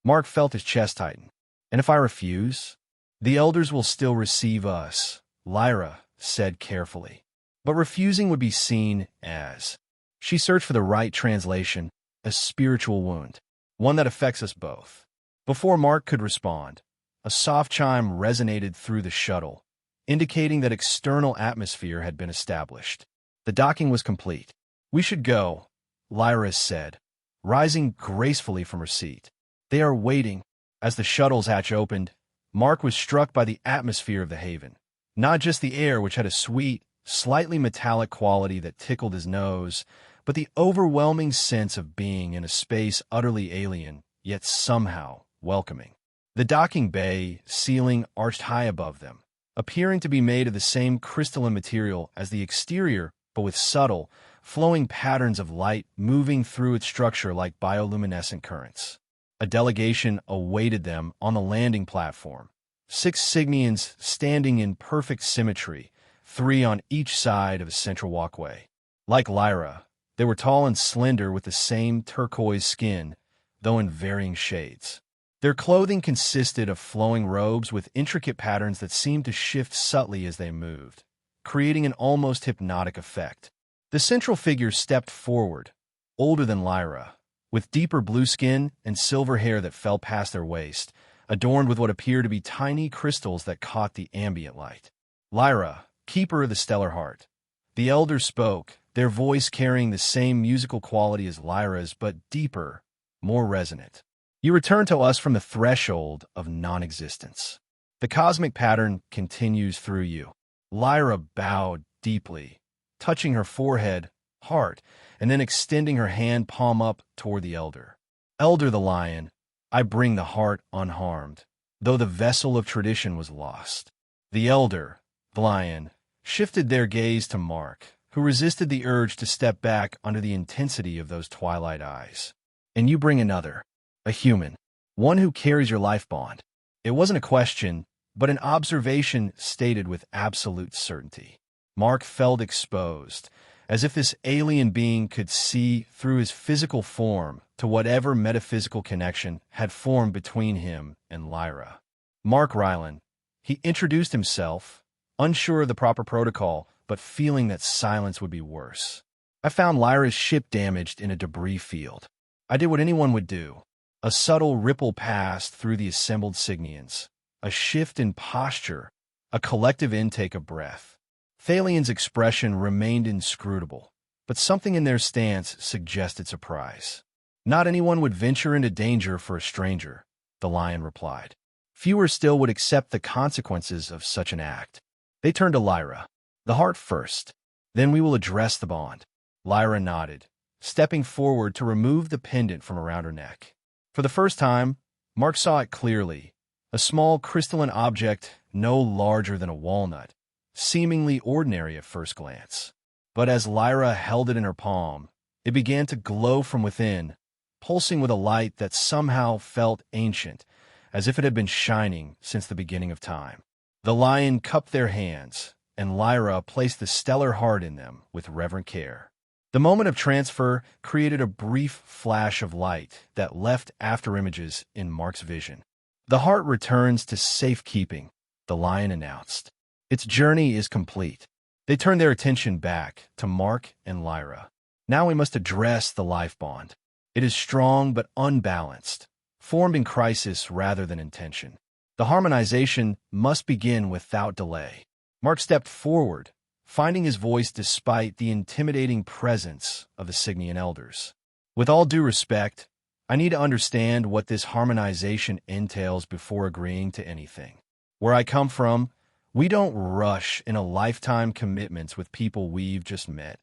Mark felt his chest tighten. And if I refuse? The elders will still receive us, Lyra said carefully. But refusing would be seen as... She searched for the right translation, a spiritual wound, one that affects us both. Before Mark could respond, a soft chime resonated through the shuttle, indicating that external atmosphere had been established. The docking was complete. We should go, Lyra said, rising gracefully from her seat. They are waiting. As the shuttle's hatch opened, Mark was struck by the atmosphere of the haven. Not just the air, which had a sweet, slightly metallic quality that tickled his nose, but the overwhelming sense of being in a space utterly alien, yet somehow welcoming. The docking bay ceiling arched high above them, appearing to be made of the same crystalline material as the exterior, but with subtle, flowing patterns of light moving through its structure like bioluminescent currents. A delegation awaited them on the landing platform. 6 Cygnians standing in perfect symmetry, 3 on each side of a central walkway. Like Lyra, they were tall and slender with the same turquoise skin, though in varying shades. Their clothing consisted of flowing robes with intricate patterns that seemed to shift subtly as they moved, creating an almost hypnotic effect. The central figure stepped forward, older than Lyra, with deeper blue skin and silver hair that fell past their waist, adorned with what appeared to be tiny crystals that caught the ambient light. Lyra, keeper of the stellar heart. The elder spoke, their voice carrying the same musical quality as Lyra's, but deeper, more resonant. You return to us from the threshold of non-existence. The cosmic pattern continues through you. Lyra bowed deeply, touching her forehead, heart, and then extending her hand palm up toward the elder. Elder the lion, I bring the heart unharmed, though the vessel of tradition was lost. The elder, the lion, shifted their gaze to Mark, who resisted the urge to step back under the intensity of those twilight eyes. And you bring another, a human, one who carries your life bond. It wasn't a question, but an observation stated with absolute certainty. Mark felt exposed, as if this alien being could see through his physical form to whatever metaphysical connection had formed between him and Lyra. Mark Rylan. He introduced himself, unsure of the proper protocol, but feeling that silence would be worse. I found Lyra's ship damaged in a debris field. I did what anyone would do. A subtle ripple passed through the assembled Cygnians, a shift in posture, a collective intake of breath. Thalian's expression remained inscrutable, but something in their stance suggested surprise. Not anyone would venture into danger for a stranger, the lion replied. Fewer still would accept the consequences of such an act. They turned to Lyra. The heart first. Then we will address the bond. Lyra nodded, stepping forward to remove the pendant from around her neck. For the first time, Mark saw it clearly, a small crystalline object no larger than a walnut, seemingly ordinary at first glance. But as Lyra held it in her palm, it began to glow from within, pulsing with a light that somehow felt ancient, as if it had been shining since the beginning of time. The lion cupped their hands, and Lyra placed the stellar heart in them with reverent care. The moment of transfer created a brief flash of light that left afterimages in Mark's vision. The heart returns to safekeeping, the lion announced. Its journey is complete. They turned their attention back to Mark and Lyra. Now we must address the life bond. It is strong but unbalanced, formed in crisis rather than intention. The harmonization must begin without delay. Mark stepped forward, finding his voice despite the intimidating presence of the Cygnian elders. With all due respect, I need to understand what this harmonization entails before agreeing to anything. Where I come from, we don't rush into lifetime commitments with people we've just met,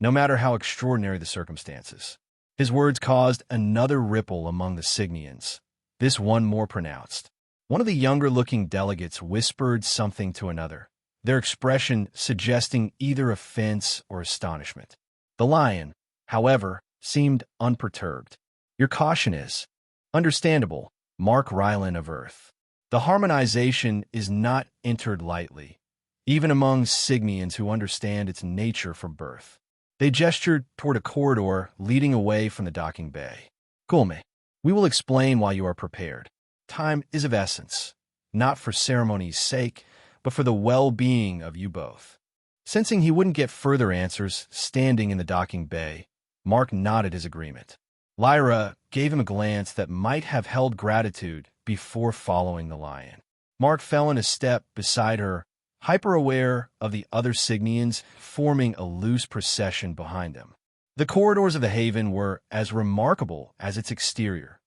no matter how extraordinary the circumstances. His words caused another ripple among the Cygnians, this one more pronounced. One of the younger-looking delegates whispered something to another, their expression suggesting either offense or astonishment. The lion, however, seemed unperturbed. Your caution is understandable, Mark Rylan of Earth. The harmonization is not entered lightly, even among Cygnians who understand its nature from birth. They gestured toward a corridor leading away from the docking bay. Gulme, we will explain while you are prepared. Time is of essence, not for ceremony's sake, but for the well-being of you both. Sensing he wouldn't get further answers standing in the docking bay, Mark nodded his agreement. Lyra gave him a glance that might have held gratitude before following the lion. Mark fell in a step beside her, hyper-aware of the other Cygnians forming a loose procession behind them. The corridors of the haven were as remarkable as its exterior,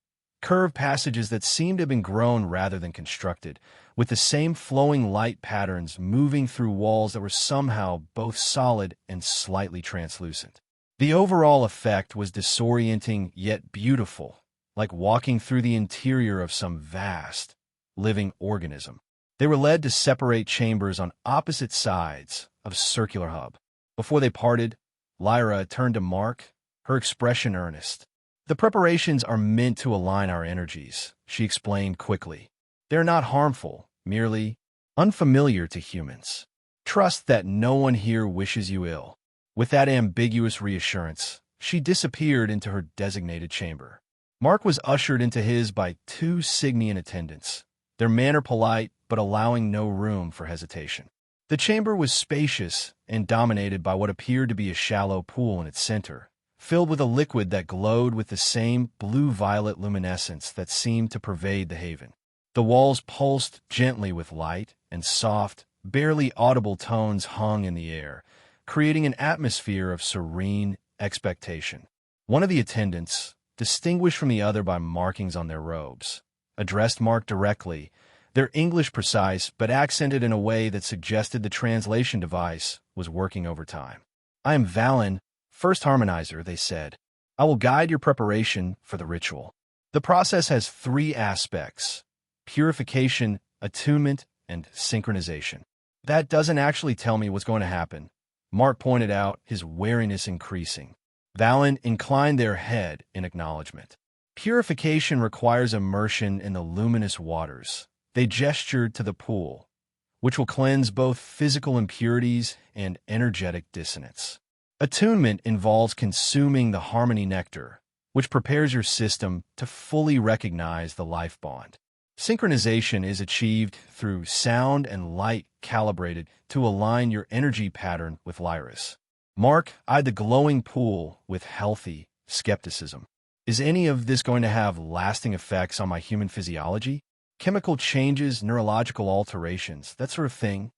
curved passages that seemed to have been grown rather than constructed, with the same flowing light patterns moving through walls that were somehow both solid and slightly translucent. The overall effect was disorienting yet beautiful, like walking through the interior of some vast, living organism. They were led to separate chambers on opposite sides of a circular hub. Before they parted, Lyra turned to Mark, her expression earnest. "The preparations are meant to align our energies," she explained quickly. "They're not harmful, merely unfamiliar to humans. Trust that no one here wishes you ill." With that ambiguous reassurance, she disappeared into her designated chamber. Mark was ushered into his by two Cygnian attendants, their manner polite but allowing no room for hesitation. The chamber was spacious and dominated by what appeared to be a shallow pool in its center, filled with a liquid that glowed with the same blue-violet luminescence that seemed to pervade the haven. The walls pulsed gently with light, and soft, barely audible tones hung in the air, creating an atmosphere of serene expectation. One of the attendants, distinguished from the other by markings on their robes, addressed Mark directly, their English precise but accented in a way that suggested the translation device was working overtime. "I am Valen, First Harmonizer," they said. "I will guide your preparation for the ritual. The process has three aspects: purification, attunement, and synchronization." "That doesn't actually tell me what's going to happen," Mark pointed out, his wariness increasing. Valen inclined their head in acknowledgement. "Purification requires immersion in the luminous waters." They gestured to the pool, which will cleanse both physical impurities and energetic dissonance. "Attunement involves consuming the harmony nectar, which prepares your system to fully recognize the life bond. Synchronization is achieved through sound and light calibrated to align your energy pattern with Lyra's." Mark eyed the glowing pool with healthy skepticism. "Is any of this going to have lasting effects on my human physiology? Chemical changes, neurological alterations, that sort of thing?"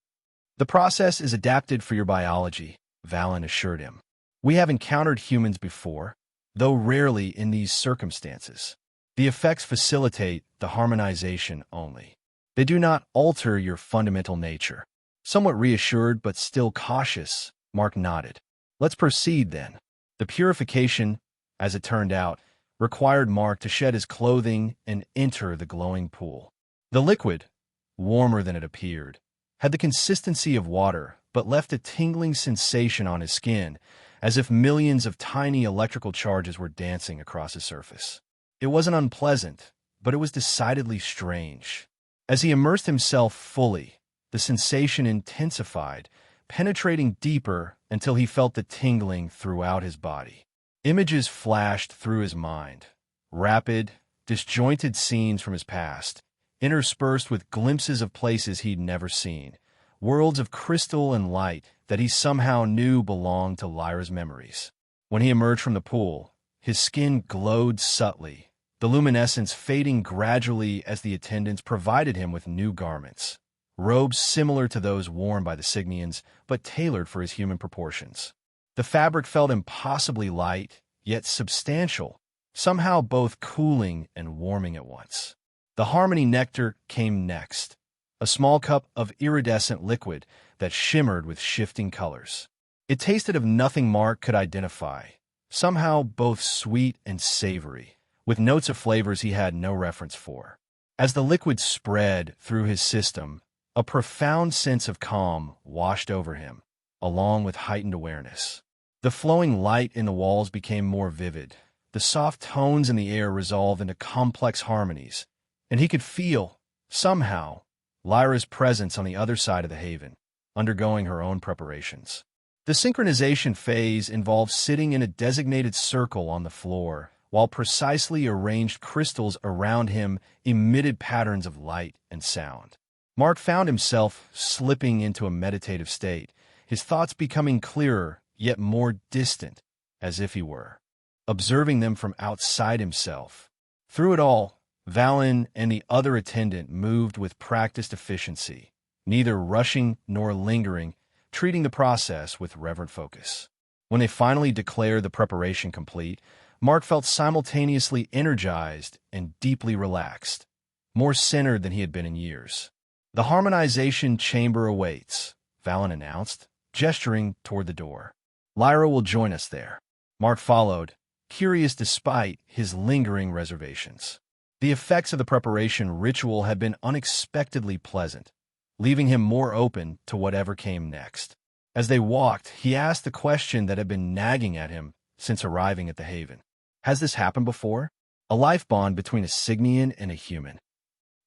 "The process is adapted for your biology," Valen assured him. "We have encountered humans before, though rarely in these circumstances. The effects facilitate the harmonization only. They do not alter your fundamental nature." Somewhat reassured but still cautious, Mark nodded. "Let's proceed then." The purification, as it turned out, required Mark to shed his clothing and enter the glowing pool. The liquid, warmer than it appeared, had the consistency of water but left a tingling sensation on his skin, as if millions of tiny electrical charges were dancing across his surface. It wasn't unpleasant, but it was decidedly strange. As he immersed himself fully, the sensation intensified, penetrating deeper until he felt the tingling throughout his body. Images flashed through his mind, rapid, disjointed scenes from his past, interspersed with glimpses of places he'd never seen, worlds of crystal and light that he somehow knew belonged to Lyra's memories. When he emerged from the pool, his skin glowed subtly, the luminescence fading gradually as the attendants provided him with new garments, robes similar to those worn by the Cygnians, but tailored for his human proportions. The fabric felt impossibly light, yet substantial, somehow both cooling and warming at once. The harmony nectar came next, a small cup of iridescent liquid that shimmered with shifting colors. It tasted of nothing Mark could identify, somehow both sweet and savory, with notes of flavors he had no reference for. As the liquid spread through his system, a profound sense of calm washed over him, along with heightened awareness. The flowing light in the walls became more vivid, the soft tones in the air resolved into complex harmonies, and he could feel, somehow, Lyra's presence on the other side of the haven, undergoing her own preparations. The synchronization phase involved sitting in a designated circle on the floor, while precisely arranged crystals around him emitted patterns of light and sound. Mark found himself slipping into a meditative state, his thoughts becoming clearer yet more distant, as if he were observing them from outside himself. Through it all, Valen and the other attendant moved with practiced efficiency, neither rushing nor lingering, treating the process with reverent focus. When they finally declared the preparation complete, Mark felt simultaneously energized and deeply relaxed, more centered than he had been in years. "The harmonization chamber awaits," Valen announced, gesturing toward the door. "Lyra will join us there." Mark followed, curious despite his lingering reservations. The effects of the preparation ritual had been unexpectedly pleasant, leaving him more open to whatever came next. As they walked, he asked the question that had been nagging at him since arriving at the Haven. "Has this happened before? A life bond between a Signian and a human?"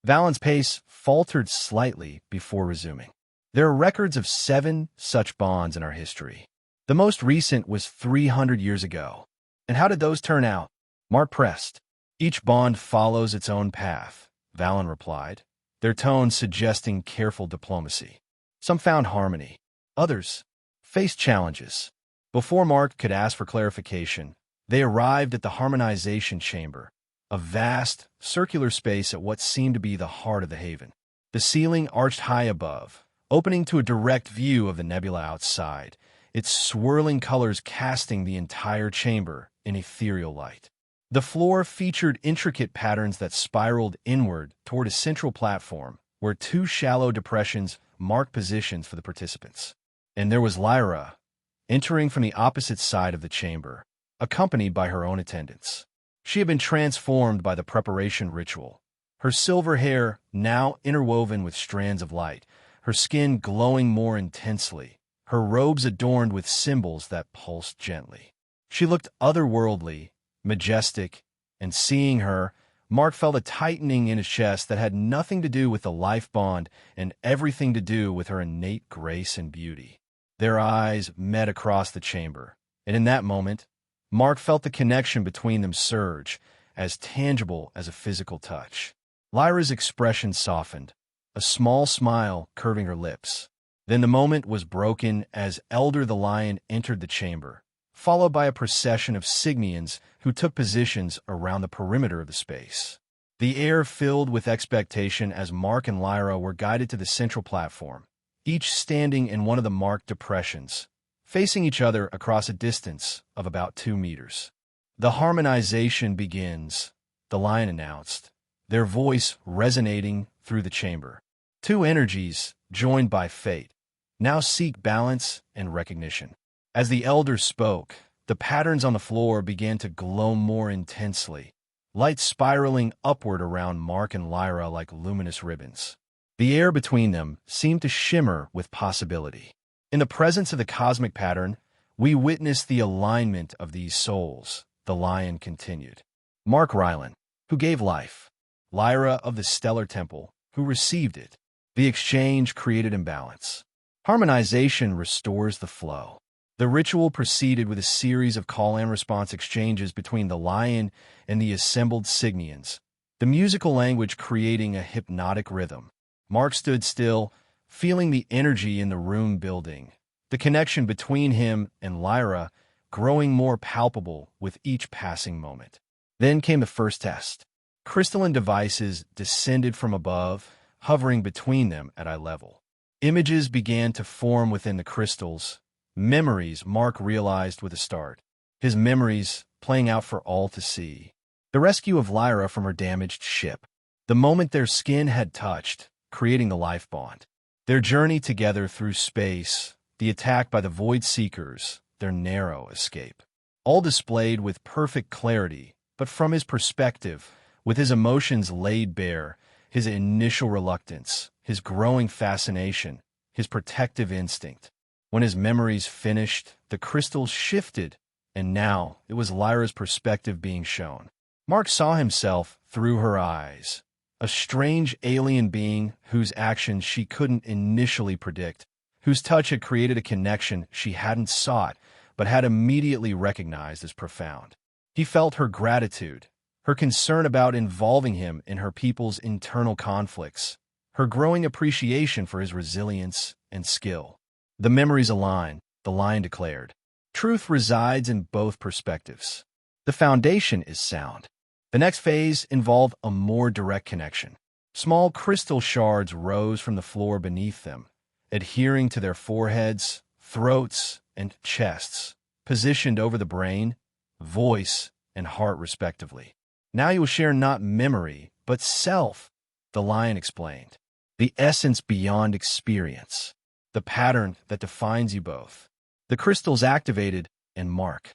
Valen's pace faltered slightly before resuming. "There are records of 7 such bonds in our history. The most recent was 300 years ago. And how did those turn out?" Mark pressed. "Each bond follows its own path," Valen replied, their tone suggesting careful diplomacy. "Some found harmony. Others faced challenges." Before Mark could ask for clarification, they arrived at the harmonization chamber, a vast, circular space at what seemed to be the heart of the Haven. The ceiling arched high above, opening to a direct view of the nebula outside, its swirling colors casting the entire chamber in ethereal light. The floor featured intricate patterns that spiraled inward toward a central platform, where 2 shallow depressions marked positions for the participants. And there was Lyra, entering from the opposite side of the chamber, accompanied by her own attendants. She had been transformed by the preparation ritual, her silver hair now interwoven with strands of light, her skin glowing more intensely, her robes adorned with symbols that pulsed gently. She looked otherworldly, majestic, and seeing her, Mark felt a tightening in his chest that had nothing to do with the life bond and everything to do with her innate grace and beauty. Their eyes met across the chamber, and in that moment, Mark felt the connection between them surge, as tangible as a physical touch. Lyra's expression softened, a small smile curving her lips. Then the moment was broken as Elder the Lion entered the chamber, followed by a procession of Signians who took positions around the perimeter of the space. The air filled with expectation as Mark and Lyra were guided to the central platform, each standing in one of the marked depressions, facing each other across a distance of about 2 meters. "The harmonization begins," the Lion announced, their voice resonating through the chamber. "Two energies, joined by fate, now seek balance and recognition." As the Elder spoke, the patterns on the floor began to glow more intensely, light spiraling upward around Mark and Lyra like luminous ribbons. The air between them seemed to shimmer with possibility. "In the presence of the cosmic pattern, we witness the alignment of these souls," the Lion continued. "Mark Rylan, who gave life. Lyra of the Stellar Temple, who received it. The exchange created imbalance. Harmonization restores the flow." The ritual proceeded with a series of call-and-response exchanges between the Lion and the assembled Signians, the musical language creating a hypnotic rhythm. Mark stood still, feeling the energy in the room building, the connection between him and Lyra growing more palpable with each passing moment. Then came the first test. Crystalline devices descended from above, hovering between them at eye level. Images began to form within the crystals, memories Mark realized with a start, his memories playing out for all to see. The rescue of Lyra from her damaged ship, the moment their skin had touched, creating the life bond. Their journey together through space, the attack by the Void Seekers, their narrow escape. All displayed with perfect clarity, but from his perspective, with his emotions laid bare, his initial reluctance, his growing fascination, his protective instinct. When his memories finished, the crystals shifted, and now it was Lyra's perspective being shown. Mark saw himself through her eyes, a strange alien being whose actions she couldn't initially predict, whose touch had created a connection she hadn't sought, but had immediately recognized as profound. He felt her gratitude, her concern about involving him in her people's internal conflicts, her growing appreciation for his resilience and skill. "The memories align," the Lion declared. "Truth resides in both perspectives. The foundation is sound." The next phase involved a more direct connection. Small crystal shards rose from the floor beneath them, adhering to their foreheads, throats, and chests, positioned over the brain, voice, and heart respectively. Now you will share not memory, but self, the lion explained. The essence beyond experience. The pattern that defines you both. The crystals activated, and Mark,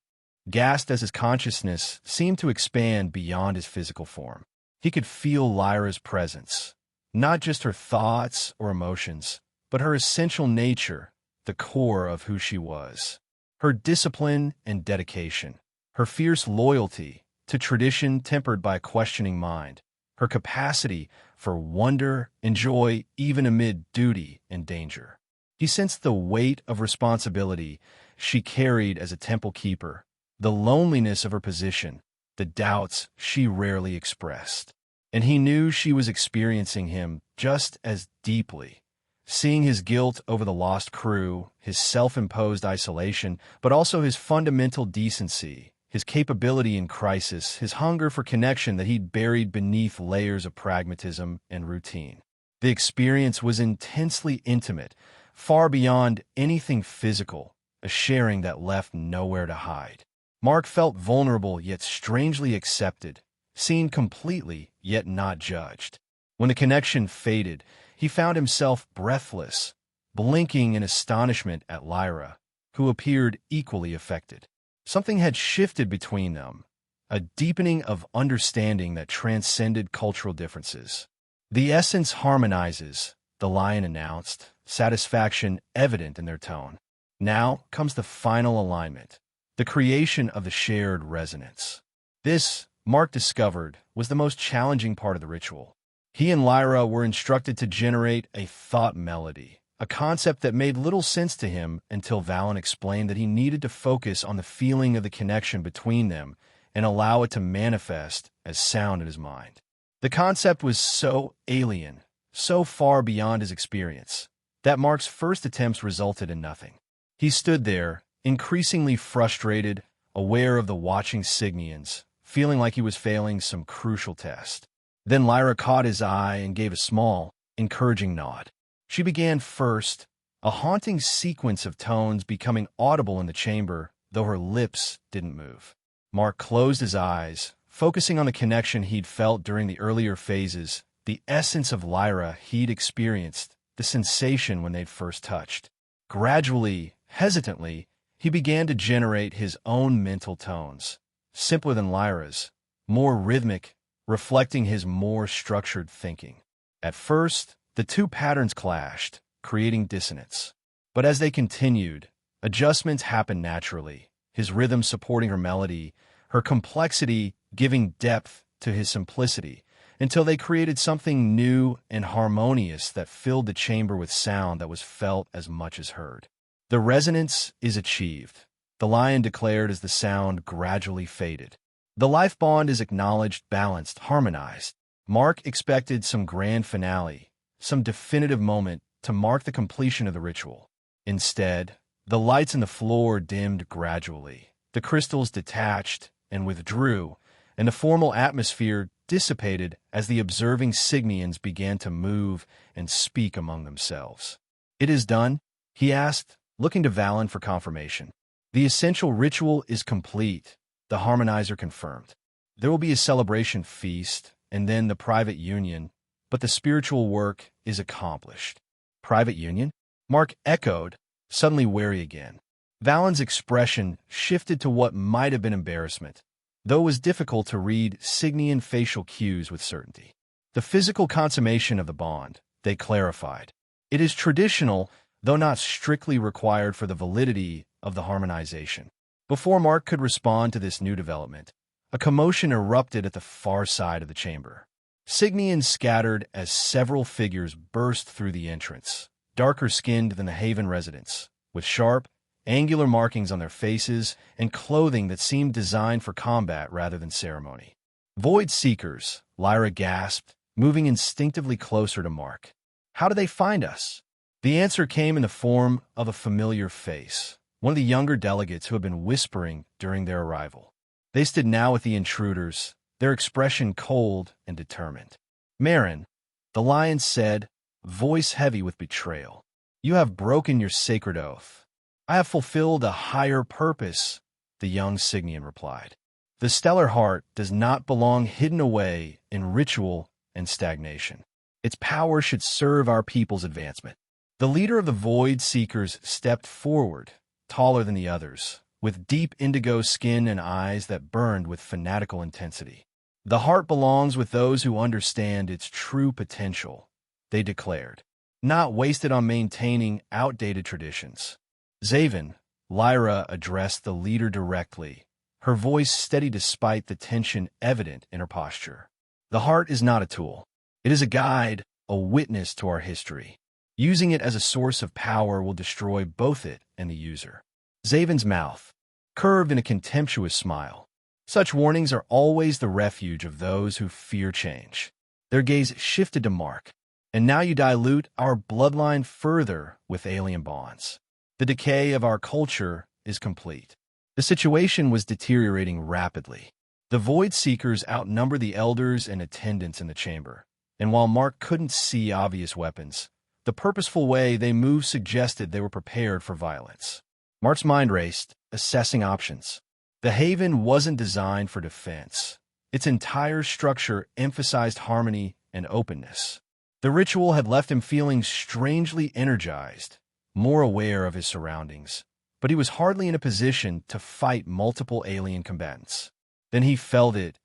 gasped as his consciousness seemed to expand beyond his physical form. He could feel Lyra's presence, not just her thoughts or emotions, but her essential nature, the core of who she was. Her discipline and dedication, her fierce loyalty to tradition tempered by a questioning mind, her capacity for wonder and joy even amid duty and danger. He sensed the weight of responsibility she carried as a temple keeper, the loneliness of her position, the doubts she rarely expressed. And he knew she was experiencing him just as deeply, seeing his guilt over the lost crew, his self-imposed isolation, but also his fundamental decency, his capability in crisis, his hunger for connection that he'd buried beneath layers of pragmatism and routine. The experience was intensely intimate, far beyond anything physical, a sharing that left nowhere to hide. Mark felt vulnerable yet strangely accepted, seen completely yet not judged. When the connection faded, he found himself breathless, blinking in astonishment at Lyra, who appeared equally affected. Something had shifted between them, a deepening of understanding that transcended cultural differences. The essence harmonizes, the lion announced, satisfaction evident in their tone. Now comes the final alignment, the creation of the shared resonance. This, Mark discovered, was the most challenging part of the ritual. He and Lyra were instructed to generate a thought melody, a concept that made little sense to him until Valen explained that he needed to focus on the feeling of the connection between them and allow it to manifest as sound in his mind. The concept was so alien, so far beyond his experience, that Mark's first attempts resulted in nothing. He stood there, increasingly frustrated, aware of the watching Signians, feeling like he was failing some crucial test. Then Lyra caught his eye and gave a small, encouraging nod. She began first, a haunting sequence of tones becoming audible in the chamber, though her lips didn't move. Mark closed his eyes, focusing on the connection he'd felt during the earlier phases, the essence of Lyra he'd experienced, the sensation when they'd first touched. Gradually, hesitantly, he began to generate his own mental tones, simpler than Lyra's, more rhythmic, reflecting his more structured thinking. At first, the two patterns clashed, creating dissonance. But as they continued, adjustments happened naturally, his rhythm supporting her melody, her complexity giving depth to his simplicity, until they created something new and harmonious that filled the chamber with sound that was felt as much as heard. The resonance is achieved, the lion declared as the sound gradually faded. The life bond is acknowledged, balanced, harmonized. Mark expected some grand finale, some definitive moment to mark the completion of the ritual. Instead, the lights in the floor dimmed gradually. The crystals detached and withdrew, and the formal atmosphere dissipated as the observing Signians began to move and speak among themselves. "It is done?" he asked, looking to Valen for confirmation. "The essential ritual is complete," the harmonizer confirmed. "There will be a celebration feast, and then the private union, but the spiritual work is accomplished." "Private union?" Mark echoed, suddenly wary again. Valen's expression shifted to what might have been embarrassment, though it was difficult to read Signian facial cues with certainty. "The physical consummation of the bond," they clarified. "It is traditional, though not strictly required for the validity of the harmonization." Before Mark could respond to this new development, a commotion erupted at the far side of the chamber. Signians scattered as several figures burst through the entrance, darker skinned than the Haven residents, with sharp, angular markings on their faces and clothing that seemed designed for combat rather than ceremony. "Void Seekers," Lyra gasped, moving instinctively closer to Mark. "How do they find us?" The answer came in the form of a familiar face, one of the younger delegates who had been whispering during their arrival. They stood now with the intruders, their expression cold and determined. "Marin," the lion said, voice heavy with betrayal, "you have broken your sacred oath." "I have fulfilled a higher purpose," the young Signian replied. The stellar heart does not belong hidden away in ritual and stagnation. Its power should serve our people's advancement. The leader of the Void Seekers stepped forward, taller than the others, with deep indigo skin and eyes that burned with fanatical intensity. The heart belongs with those who understand its true potential, they declared, not wasted on maintaining outdated traditions. Zaven, Lyra addressed the leader directly, her voice steady despite the tension evident in her posture. The heart is not a tool. It is a guide, a witness to our history. Using it as a source of power will destroy both it and the user. Zaven's mouth curved in a contemptuous smile. Such warnings are always the refuge of those who fear change. Their gaze shifted to Mark. And now you dilute our bloodline further with alien bonds. The decay of our culture is complete. The situation was deteriorating rapidly. The Void Seekers outnumbered the elders and attendants in the chamber, and while Mark couldn't see obvious weapons, the purposeful way they moved suggested they were prepared for violence. Mark's mind raced, assessing options. The Haven wasn't designed for defense. Its entire structure emphasized harmony and openness. The ritual had left him feeling strangely energized, more aware of his surroundings, but he was hardly in a position to fight multiple alien combatants. Then he felt it,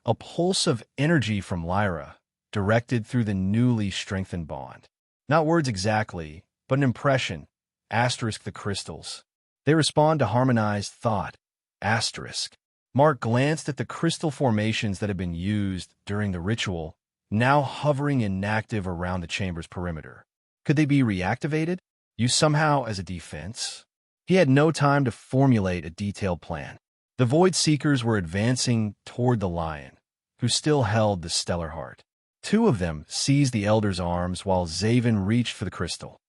a pulse of energy from Lyra, directed through the newly strengthened bond. Not words exactly, but an impression, asterisk the crystals. They respond to harmonized thought, asterisk. Mark glanced at the crystal formations that had been used during the ritual, now hovering inactive around the chamber's perimeter. Could they be reactivated, used somehow as a defense? He had no time to formulate a detailed plan. The Void Seekers were advancing toward the lion, who still held the stellar heart. Two of them seized the elder's arms while Zaven reached for the crystal.